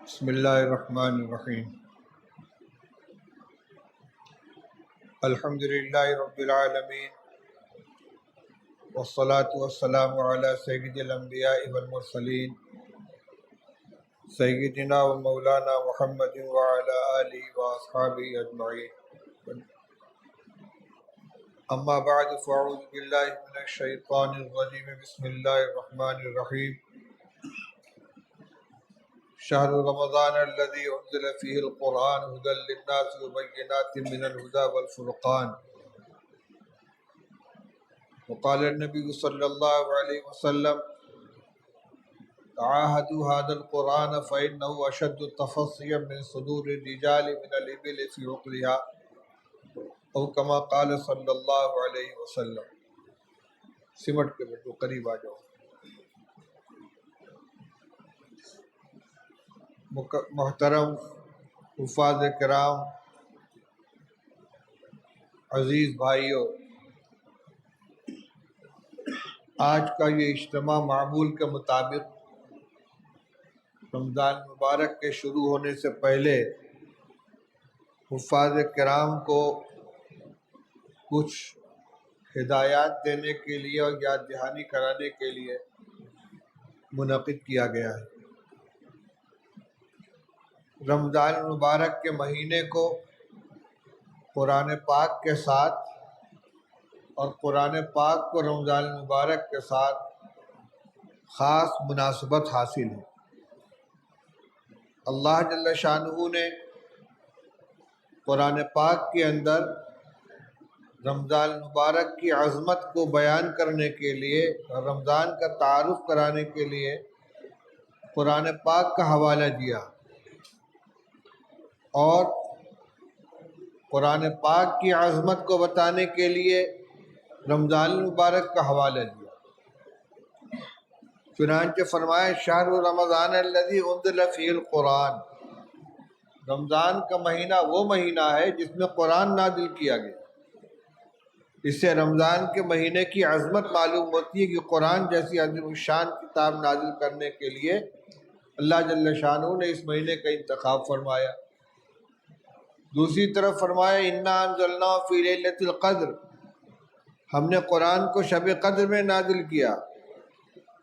بسم اللہ الرحمن الرحیم الحمد للہ رب العالمین والصلاة والسلام علی سید الانبیاء والمرسلین سیدنا و مولانا محمد وعلی آلہ واصحابہ اجمعین اما بعد فاعوذ باللہ من الشیطان الرجیم بسم اللہ الرحمن الرحیم شهر رمضان الذي أنزل فيه القرآن هدى للناس وبينات من الهدى والفرقان وقال النبي صلى الله عليه وسلم تعاهدوا هذا القرآن فإنه أشد تفصيا من صدور الرجال من الإبل في عقلها أو كما قال صلى الله عليه وسلم. سمٹ کے بیٹو قریب آ جاؤ. محترم حفاظ کرام، عزیز بھائیوں، آج کا یہ اجتماع معمول کے مطابق رمضان مبارک کے شروع ہونے سے پہلے حفاظ کرام کو کچھ ہدایات دینے کے لیے اور یاد دہانی کرانے کے لیے منعقد کیا گیا ہے. رمضان المبارک کے مہینے کو قرآن پاک کے ساتھ اور قرآن پاک کو رمضان المبارک کے ساتھ خاص مناسبت حاصل ہے. اللہ جل شانہ نے قرآن پاک کے اندر رمضان المبارک کی عظمت کو بیان کرنے کے لیے اور رمضان کا تعارف کرانے کے لیے قرآن پاک کا حوالہ دیا اور قرآن پاک کی عظمت کو بتانے کے لیے رمضان المبارک کا حوالہ دیا. چنانچہ فرمایا شہر رمضان الذی انزل فیہ القرآن، رمضان کا مہینہ وہ مہینہ ہے جس میں قرآن نازل کیا گیا. اس سے رمضان کے مہینے کی عظمت معلوم ہوتی ہے کہ قرآن جیسی عظیم الشان کتاب نازل کرنے کے لیے اللہ جل شانہ نے اس مہینے کا انتخاب فرمایا. دوسری طرف فرمایا انا انزلناہ فی لیلۃ القدر، ہم نے قرآن کو شب قدر میں نازل کیا،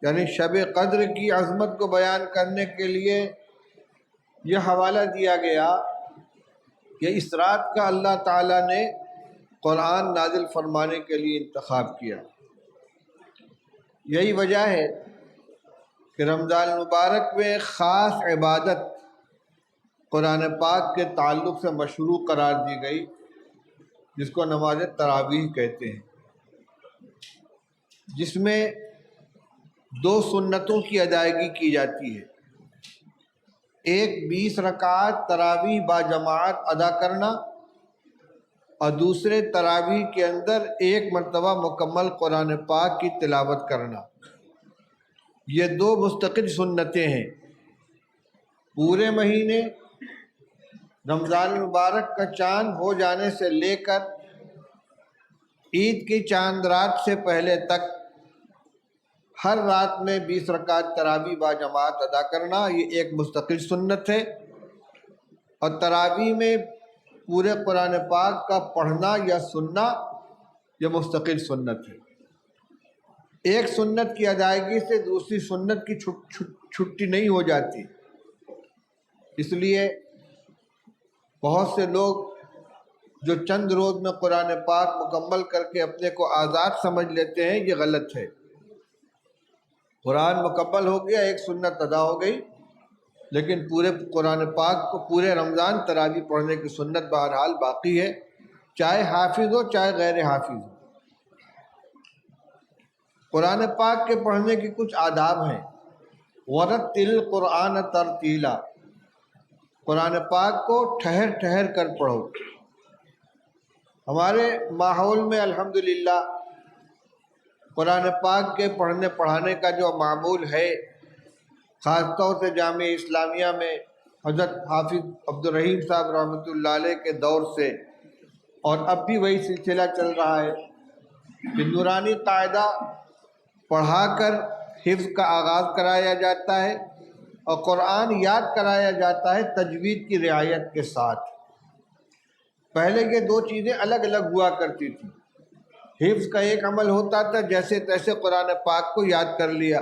یعنی شب قدر کی عظمت کو بیان کرنے کے لیے یہ حوالہ دیا گیا کہ اس رات کا اللہ تعالیٰ نے قرآن نازل فرمانے کے لیے انتخاب کیا. یہی وجہ ہے کہ رمضان المبارک میں خاص عبادت قرآن پاک کے تعلق سے مشروع قرار دی گئی، جس کو نماز تراویح کہتے ہیں، جس میں 2 سنتوں کی ادائیگی کی جاتی ہے. ایک 20 رکعت تراویح با جماعت ادا کرنا اور دوسرے تراویح کے اندر 1 مرتبہ مکمل قرآن پاک کی تلاوت کرنا. یہ 2 مستقل سنتیں ہیں. پورے مہینے رمضان المبارک کا چاند ہو جانے سے لے کر عید کی چاند رات سے پہلے تک ہر رات میں 20 رکعت تراویح با جماعت ادا کرنا یہ ایک مستقل سنت ہے، اور تراویح میں پورے قرآن پاک کا پڑھنا یا سننا یہ مستقل سنت ہے. ایک سنت کی ادائیگی سے دوسری سنت کی چھٹی نہیں ہو جاتی. اس لیے بہت سے لوگ جو چند روز میں قرآن پاک مکمل کر کے اپنے کو آزاد سمجھ لیتے ہیں، یہ غلط ہے. قرآن مکمل ہو گیا، ایک سنت ادا ہو گئی، لیکن پورے قرآن پاک کو پورے رمضان تراویح پڑھنے کی سنت بہرحال باقی ہے، چاہے حافظ ہو چاہے غیر حافظ ہو. قرآن پاک کے پڑھنے کی کچھ آداب ہیں. وَرَتِّلِ الْقُرْآنَ تَرْتِیلًا، قرآن پاک کو ٹھہر ٹھہر کر پڑھو. ہمارے ماحول میں الحمدللہ قرآن پاک کے پڑھنے پڑھانے کا جو معمول ہے، خاص طور سے جامعہ اسلامیہ میں حضرت حافظ عبدالرحیم صاحب رحمۃ اللہ علیہ کے دور سے، اور اب بھی وہی سلسلہ چل رہا ہے کہ نورانی قاعدہ پڑھا کر حفظ کا آغاز کرایا جاتا ہے اور قرآن یاد کرایا جاتا ہے تجوید کی رعایت کے ساتھ۔ پہلے یہ دو چیزیں الگ الگ ہوا کرتی تھیں۔ حفظ کا ایک عمل ہوتا تھا، جیسے تیسے قرآن پاک کو یاد کر لیا،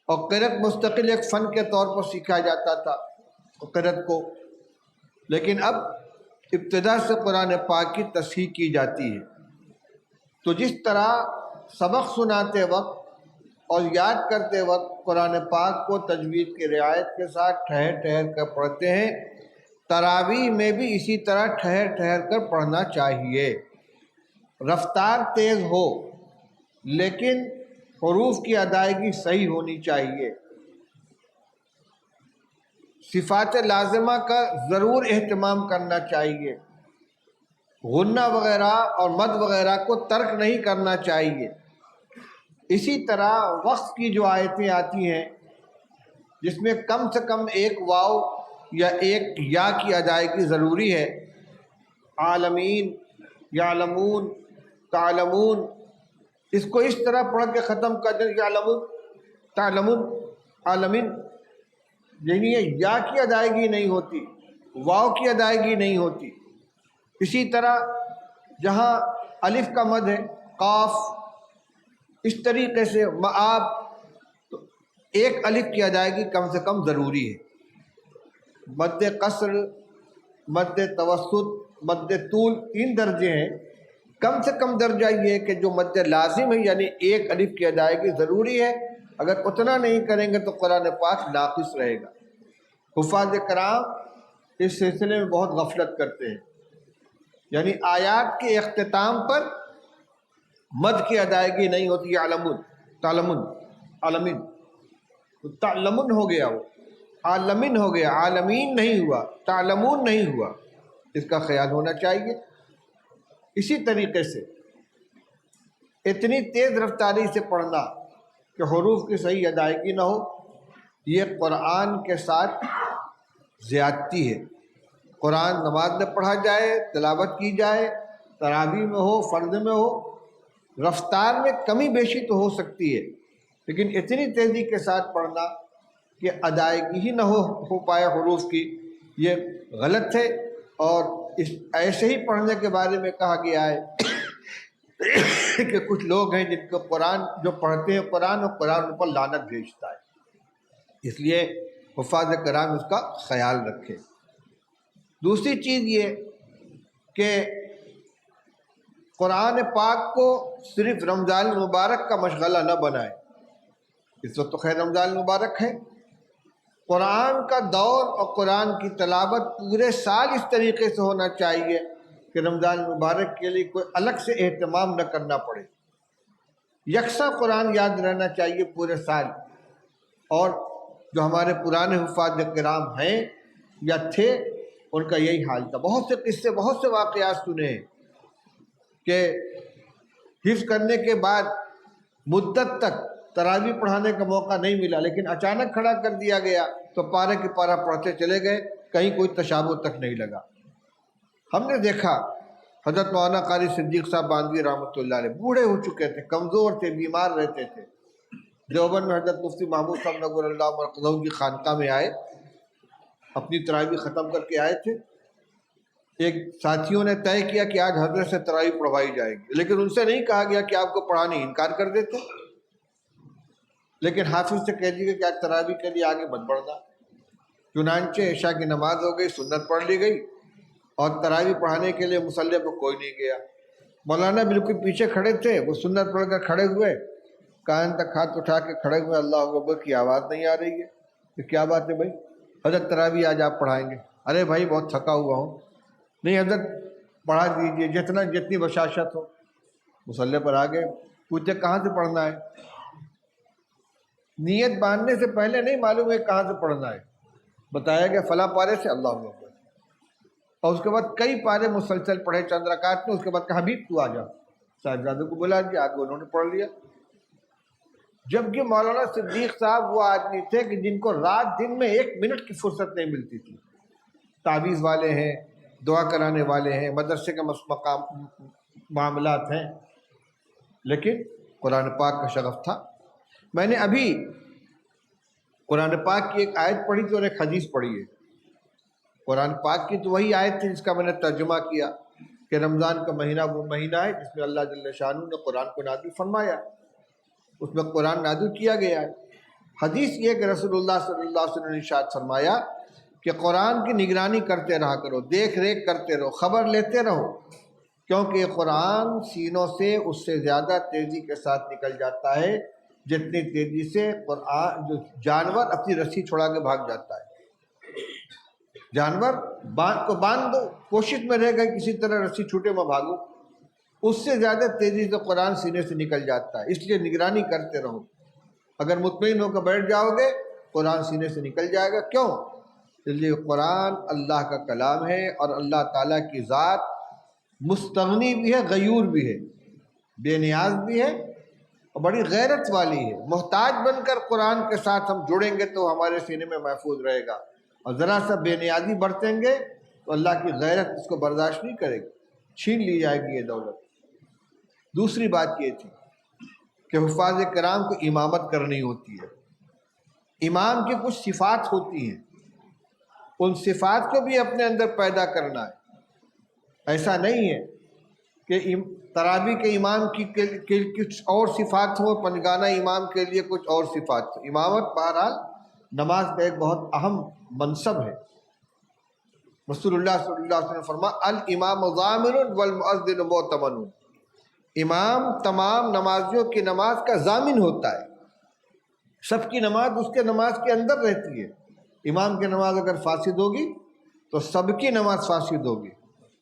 اور قرأت مستقل ایک فن کے طور پر سیکھا جاتا تھا قرأت کو۔ لیکن اب ابتدا سے قرآن پاک کی تصحیح کی جاتی ہے۔ تو جس طرح سبق سناتے وقت اور یاد کرتے وقت قرآن پاک کو تجوید کی رعایت کے ساتھ ٹھہر ٹھہر کر پڑھتے ہیں، تراویح میں بھی اسی طرح ٹھہر ٹھہر کر پڑھنا چاہیے۔ رفتار تیز ہو لیکن حروف کی ادائیگی صحیح ہونی چاہیے۔ صفات لازمہ کا ضرور اہتمام کرنا چاہیے۔ غنہ وغیرہ اور مد وغیرہ کو ترک نہیں کرنا چاہیے۔ اسی طرح وقف کی جو آیتیں آتی ہیں جس میں کم سے کم ایک واو یا ایک یا کی ادائیگی ضروری ہے، عالمین، یعلمون، تعلمون، اس کو اس طرح پڑھ کے ختم کر دیں، یعلمون، تعلمون، عالمین، یعنی یہ یا کی ادائیگی نہیں ہوتی، واو کی ادائیگی نہیں ہوتی۔ اسی طرح جہاں الف کا مد ہے، قاف، اس طریقے سے مآب، تو ایک الف کی ادائیگی کم سے کم ضروری ہے۔ مد قصر، مد توسط، مد طول، 3 درجے ہیں۔ کم سے کم درجہ یہ ہے کہ جو مد لازم ہے، یعنی ایک الف کی ادائیگی ضروری ہے، اگر اتنا نہیں کریں گے تو قرآن پاک ناقص رہے گا۔ حفاظ کرام اس سلسلے میں بہت غفلت کرتے ہیں، یعنی آیات کے اختتام پر مد کی ادائیگی نہیں ہوتی۔ یعلمون، تعلمون، عالمین، تعلمون ہو گیا، وہ عالمین ہو گیا، عالمین نہیں ہوا، تعلمون نہیں ہوا، اس کا خیال ہونا چاہیے۔ اسی طریقے سے اتنی تیز رفتاری سے پڑھنا کہ حروف کی صحیح ادائیگی نہ ہو، یہ قرآن کے ساتھ زیادتی ہے۔ قرآن نماز میں پڑھا جائے، تلاوت کی جائے، تراویح میں ہو، فرض میں ہو، رفتار میں کمی بیشی تو ہو سکتی ہے، لیکن اتنی تیزی کے ساتھ پڑھنا کہ ادائیگی ہی نہ ہو پائے حروف کی، یہ غلط ہے۔ اور اس ایسے ہی پڑھنے کے بارے میں کہا گیا ہے کہ کچھ لوگ ہیں جن کو قرآن جو پڑھتے ہیں قرآن، اور قرآن ان پر لعنت بھیجتا ہے، اس لیے حفاظ کرام اس کا خیال رکھیں۔ دوسری چیز یہ کہ قرآن پاک کو صرف رمضان المبارک کا مشغلہ نہ بنائے۔ اس وقت تو خیر رمضان المبارک ہے، قرآن کا دور اور قرآن کی تلاوت پورے سال اس طریقے سے ہونا چاہیے کہ رمضان المبارک کے لیے کوئی الگ سے اہتمام نہ کرنا پڑے۔ یکساں قرآن یاد رہنا چاہیے پورے سال۔ اور جو ہمارے پرانے حفاظ کرام ہیں یا تھے، ان کا یہی حال تھا۔ بہت سے قصے، بہت سے واقعات سنے ہیں کہ حفظ کرنے کے بعد مدت تک تراویح پڑھانے کا موقع نہیں ملا، لیکن اچانک کھڑا کر دیا گیا تو پارے کی پارہ پڑھتے چلے گئے، کہیں کوئی تشابہ تک نہیں لگا۔ ہم نے دیکھا حضرت مولانا قاری صدیق صاحب باندھوی رحمۃ اللہ علیہ بوڑھے ہو چکے تھے، کمزور تھے، بیمار رہتے تھے۔ دیوبند میں حضرت مفتی محمود صاحب نور اللہ مرقدہ کی خانقاہ میں آئے، اپنی تراویح ختم کر کے آئے تھے۔ ایک ساتھیوں نے طے کیا کہ آج حضرت سے تراویح پڑھوائی جائے گی، لیکن ان سے نہیں کہا گیا کہ آپ کو پڑھانے، انکار کر دیتے، لیکن حافظ سے کہہ دیے کہ آج تراویح کے لیے آگے مت بڑھنا۔ چنانچہ عشاء کی نماز ہو گئی، سنت پڑھ لی گئی، اور تراویح پڑھانے کے لیے مصلی پہ کوئی نہیں گیا۔ مولانا بالکل پیچھے کھڑے تھے، وہ سنت پڑھ کر کھڑے ہوئے، کان تک ہاتھ اٹھا کے کھڑے ہوئے، اللہ اکبر کی آواز نہیں آ رہی ہے۔ کہ کیا بات ہے بھائی؟ حضرت تراویح آج آپ پڑھائیں گے؟ ارے بھائی بہت تھکا ہوا ہوں۔ نہیں حضرت پڑھا دیجیے، جتنی بشاشت ہو۔ مصلی پر آ گئے، پوچھے کہاں سے پڑھنا ہے؟ نیت باندھنے سے پہلے نہیں معلوم ہے کہاں سے پڑھنا ہے، بتایا گیا فلاں پارے سے، اللہ اکبر، اور اس کے بعد کئی پارے مسلسل پڑھے چند رکعت میں۔ اس کے بعد کہا حبیب تو آ جا، صاحبزادوں کو بلا دیا، آگے انہوں نے پڑھ لیا۔ جبکہ مولانا صدیق صاحب وہ آدمی تھے کہ جن کو رات دن میں 1 منٹ کی فرصت نہیں ملتی تھی۔ تعویذ والے ہیں، دعا کرانے والے ہیں، مدرسے کے معاملات ہیں، لیکن قرآن پاک کا شغف تھا۔ میں نے ابھی قرآن پاک کی ایک آیت پڑھی تھی اور ایک حدیث پڑھی ہے۔ قرآن پاک کی تو وہی آیت تھی جس کا میں نے ترجمہ کیا کہ رمضان کا مہینہ وہ مہینہ ہے جس میں اللہ جل شانہ نے قرآن کو نازل فرمایا، اس میں قرآن نازل کیا گیا ہے۔ حدیث یہ کہ رسول اللہ صلی اللہ علیہ وسلم نے ارشاد فرمایا کہ قرآن کی نگرانی کرتے رہا کرو، دیکھ ریکھ کرتے رہو، خبر لیتے رہو، کیونکہ یہ قرآن سینوں سے اس سے زیادہ تیزی کے ساتھ نکل جاتا ہے جتنی تیزی سے قرآن جو جانور اپنی رسی چھڑا کے بھاگ جاتا ہے۔ جانور کو باندھ دو، کوشش میں رہے گا کسی طرح رسی چھوٹے میں بھاگو، اس سے زیادہ تیزی سے قرآن سینے سے نکل جاتا ہے۔ اس لیے نگرانی کرتے رہو، اگر مطمئن ہو کر بیٹھ جاؤ گے قرآن سینے سے نکل جائے گا۔ کیوں؟ اس لیے قرآن اللہ کا کلام ہے اور اللہ تعالیٰ کی ذات مستغنی بھی ہے، غیور بھی ہے، بے نیاز بھی ہے اور بڑی غیرت والی ہے۔ محتاج بن کر قرآن کے ساتھ ہم جڑیں گے تو ہمارے سینے میں محفوظ رہے گا، اور ذرا سا بے نیازی برتیں گے تو اللہ کی غیرت اس کو برداشت نہیں کرے گی، چھین لی جائے گی یہ دولت۔ دوسری بات یہ تھی کہ حفاظ کرام کو امامت کرنی ہوتی ہے۔ امام کی کچھ صفات ہوتی ہیں، ان صفات کو بھی اپنے اندر پیدا کرنا ہے۔ ایسا نہیں ہے کہ تراویح کے امام کی کچھ اور صفات ہوں، پنجگانہ امام کے لیے کچھ اور صفات ہوں۔ امامت بہرحال نماز کا ایک بہت اہم منصب ہے۔ رسول اللہ صلی اللہ علیہ وسلم فرمایا الامام ضامن والمؤذن مؤتمن، امام تمام نمازیوں کی نماز کا ضامن ہوتا ہے، سب کی نماز اس کے نماز کے اندر رہتی ہے۔ امام کی نماز اگر فاسد ہوگی تو سب کی نماز فاسد ہوگی،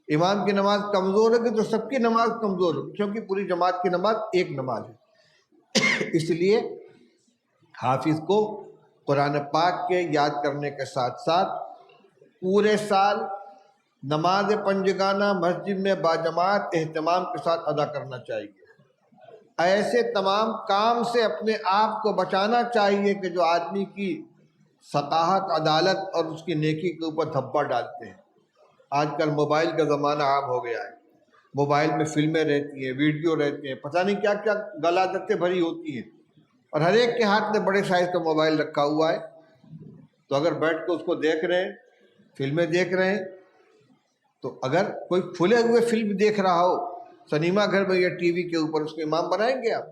امام کی نماز کمزور ہوگی تو سب کی نماز کمزور ہوگی، کیونکہ پوری جماعت کی نماز ایک نماز ہے۔ اس لیے حافظ کو قرآن پاک کے یاد کرنے کے ساتھ ساتھ پورے سال نماز پنجگانہ مسجد میں باجماعت اہتمام کے ساتھ ادا کرنا چاہیے۔ ایسے تمام کام سے اپنے آپ کو بچانا چاہیے کہ جو آدمی کی ثقافت، عدالت اور اس کی نیکی کے اوپر دھبا ڈالتے ہیں۔ آج کل موبائل کا زمانہ عام ہو گیا ہے، موبائل میں فلمیں رہتی ہیں، ویڈیو رہتے ہیں، پتہ نہیں کیا کیا غلاظتیں بھری ہوتی ہیں، اور ہر ایک کے ہاتھ میں بڑے سائز کا موبائل رکھا ہوا ہے۔ تو اگر بیٹھ کے اس کو دیکھ رہے ہیں، فلمیں دیکھ رہے ہیں، تو اگر کوئی کھلے ہوئے فلم دیکھ رہا ہو سنیما گھر میں یا ٹی وی کے اوپر، اس کو امام بنائیں گے آپ؟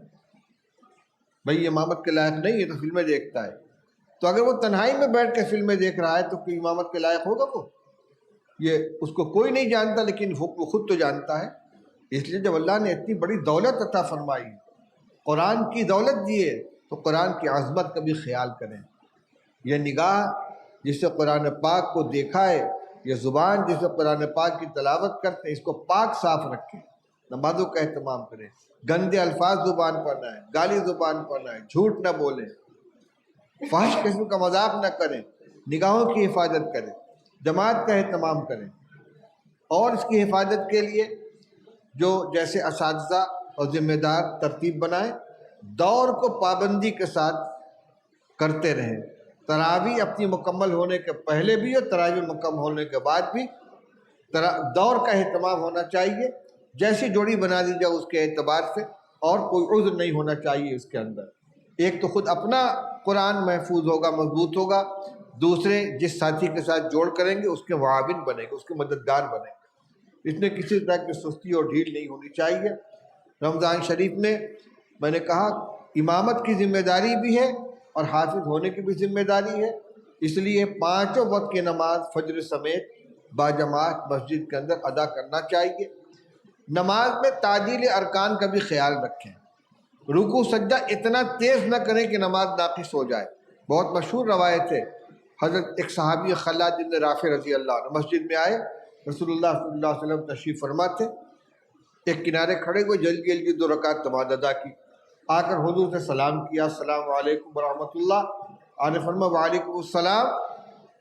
بھئی یہ امامت کے لائق نہیں ہے، تو فلمیں دیکھتا ہے۔ تو اگر وہ تنہائی میں بیٹھ کے فلمیں دیکھ رہا ہے تو کوئی امامت کے لائق ہوگا وہ؟ یہ اس کو کوئی نہیں جانتا، لیکن وہ خود تو جانتا ہے۔ اس لیے جب اللہ نے اتنی بڑی دولت عطا فرمائی، قرآن کی دولت دی ہے، تو قرآن کی عظمت کا بھی خیال کریں۔ یہ نگاہ جسے قرآن پاک کو دیکھا ہے، یہ زبان جسے قرآن پاک کی تلاوت کرتے ہیں، اس کو پاک صاف رکھیں، نمازوں کا اہتمام کریں، گندے الفاظ زبان پر نہ آئیں، گالی زبان پر نہ آئیں، جھوٹ نہ بولیں، فحش قسم کا مذاق نہ کریں، نگاہوں کی حفاظت کریں، جماعت کا اہتمام کریں۔ اور اس کی حفاظت کے لیے جو جیسے اساتذہ اور ذمہ دار ترتیب بنائیں، دور کو پابندی کے ساتھ کرتے رہیں۔ تراویح اپنی مکمل ہونے کے پہلے بھی اور تراویح مکمل ہونے کے بعد بھی دور کا اہتمام ہونا چاہیے۔ جیسی جوڑی بنا دی جائے اس کے اعتبار سے، اور کوئی عذر نہیں ہونا چاہیے اس کے اندر۔ ایک تو خود اپنا قرآن محفوظ ہوگا، مضبوط ہوگا، دوسرے جس ساتھی کے ساتھ جوڑ کریں گے اس کے معاون بنے گا، اس کے مددگار بنے گا۔ اس میں کسی طرح کی سستی اور ڈھیل نہیں ہونی چاہیے۔ رمضان شریف میں نے کہا امامت کی ذمہ داری بھی ہے اور حافظ ہونے کی بھی ذمہ داری ہے، اس لیے 5 وقت کی نماز فجر سمیت باجماعت مسجد کے اندر ادا کرنا چاہیے۔ نماز میں تعدیل ارکان کا بھی خیال رکھیں، رکوع سجدہ اتنا تیز نہ کریں کہ نماز ناقص ہو جائے۔ بہت مشہور روایت ہے، حضرت ایک صحابی خلاد بن رافع رضی اللہ عنہ مسجد میں آئے، رسول اللہ صلی اللہ علیہ وسلم تشریف فرما تھے، ایک کنارے کھڑے ہوئے، جلدی جلدی 2 رکعت نماز ادا کی، آ کر حضور سے سلام کیا، السلام علیکم ورحمۃ اللہ۔ آپ نے فرمایا وعلیکم السلام،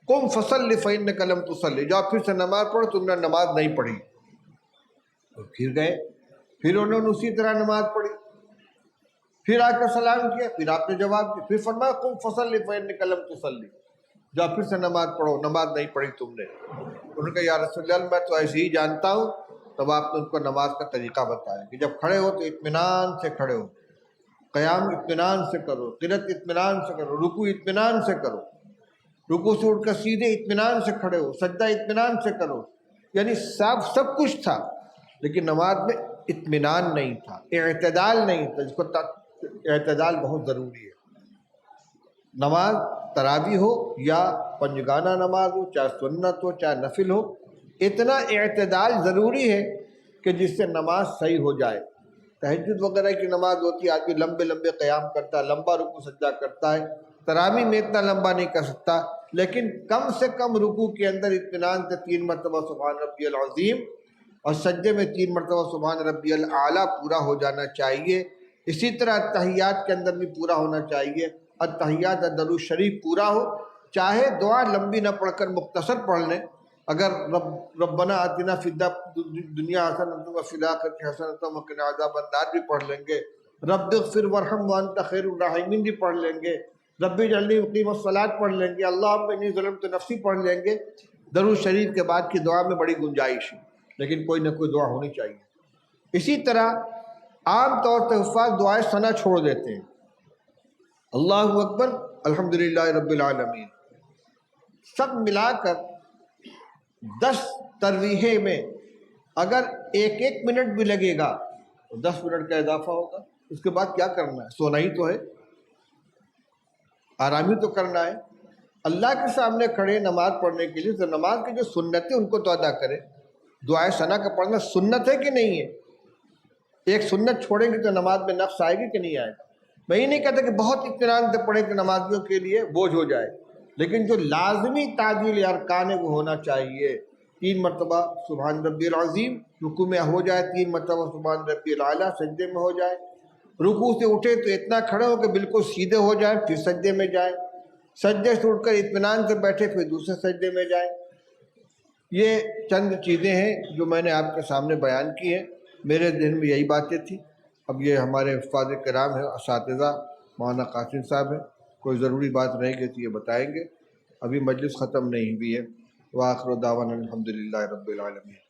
قم فصلی فإنک لم تصلی، جاؤ پھر سے نماز پڑھو، تم نے نماز نہیں پڑھی۔ تو پھر گئے، پھر انہوں نے اسی طرح نماز پڑھی، پھر آ کر سلام کیا، پھر آپ نے جواب دیا، پھر فرمایا قم فصلی فإنک لم تصلی، جاؤ پھر سے نماز پڑھو، نماز نہیں پڑھی تم نے۔ انہوں نے کہا یا رسول اللہ میں تو ایسے ہی جانتا ہوں۔ تب آپ نے ان کو نماز کا طریقہ بتایا کہ جب کھڑے ہو تو اطمینان سے کھڑے ہو، قیام اطمینان سے کرو، قرات اطمینان سے کرو، رکوع اطمینان سے کرو، رکوع سے اٹھ کر سیدھے اطمینان سے کھڑے ہو، سجدہ اطمینان سے کرو. یعنی سب کچھ تھا، لیکن نماز میں اطمینان نہیں تھا، اعتدال نہیں تھا، جس کو اعتدال بہت ضروری ہے. نماز تراویح ہو یا پنجگانہ نماز ہو، چاہے سنت ہو چاہے نفل ہو، اتنا اعتدال ضروری ہے کہ جس سے نماز صحیح ہو جائے. تہجد وغیرہ کی نماز ہوتی ہے، آدمی لمبے لمبے قیام کرتا ہے، لمبا رکوع سجدہ کرتا ہے. تراویح میں اتنا لمبا نہیں کر سکتا، لیکن کم سے کم رکوع کے اندر اطمینان سے 3 مرتبہ سبحان ربی العظیم اور سجدے میں 3 مرتبہ سبحان ربی الاعلیٰ پورا ہو جانا چاہیے. اسی طرح التحیات کے اندر بھی پورا ہونا چاہیے. التحیات درود شریف پورا ہو، چاہے دعا لمبی نہ پڑھ کر مختصر پڑھ لیں. اگر ربنا آتنا فی الدنیا حسنۃ وفی الآخرۃ حسنۃ وقنا عذاب النار بھی پڑھ لیں گے، رب اغفر وارحم وانت خیر الراحمین بھی پڑھ لیں گے، رب اجعلنی مقیم الصلاۃ پڑھ لیں گے، اللہم انی ظلمت نفسی پڑھ لیں گے. درود شریف کے بعد کی دعا میں بڑی گنجائش ہے، لیکن کوئی نہ کوئی دعا ہونی چاہیے. اسی طرح عام طور پر حفاظ دعائے ثنا چھوڑ دیتے ہیں، اللہ اکبر الحمدللہ رب العالمین. سب ملا کر 10 ترویحیں میں اگر 1 منٹ بھی لگے گا تو 10 منٹ کا اضافہ ہوگا. اس کے بعد کیا کرنا ہے؟ سونا ہی تو ہے، آرام ہی تو کرنا ہے. اللہ کے سامنے کھڑے نماز پڑھنے کے لیے تو نماز کی جو سنتیں ان کو تو ادا کرے. دعائے ثنا کا پڑھنا سنت ہے کہ نہیں ہے؟ ایک سنت چھوڑیں گے تو نماز میں نقص آئے گی کہ نہیں آئے گا؟ میں یہ نہیں کہتا کہ بہت اطمینان سے پڑھیں کہ نمازیوں کے لیے بوجھ ہو جائے، لیکن جو لازمی تعدیل ارکان ہے وہ ہونا چاہیے. 3 مرتبہ سبحان ربی العظیم رکوع میں ہو جائے، 3 مرتبہ سبحان ربی الاعلیٰ سجدے میں ہو جائے، رکوع سے اٹھے تو اتنا کھڑے ہو کہ بالکل سیدھے ہو جائے، پھر سجدے میں جائے، سجدے سے اٹھ کر اطمینان سے بیٹھے پھر دوسرے سجدے میں جائے. یہ چند چیزیں ہیں جو میں نے آپ کے سامنے بیان کی ہیں. میرے ذہن میں یہی باتیں تھیں. اب یہ ہمارے حفاظ کرام ہیں، اساتذہ مولانا قاسم صاحب ہیں، کوئی ضروری بات رہ گئی تو یہ بتائیں گے. ابھی مجلس ختم نہیں ہوئی ہے. وآخر دعوانا الحمدللہ رب العالمین.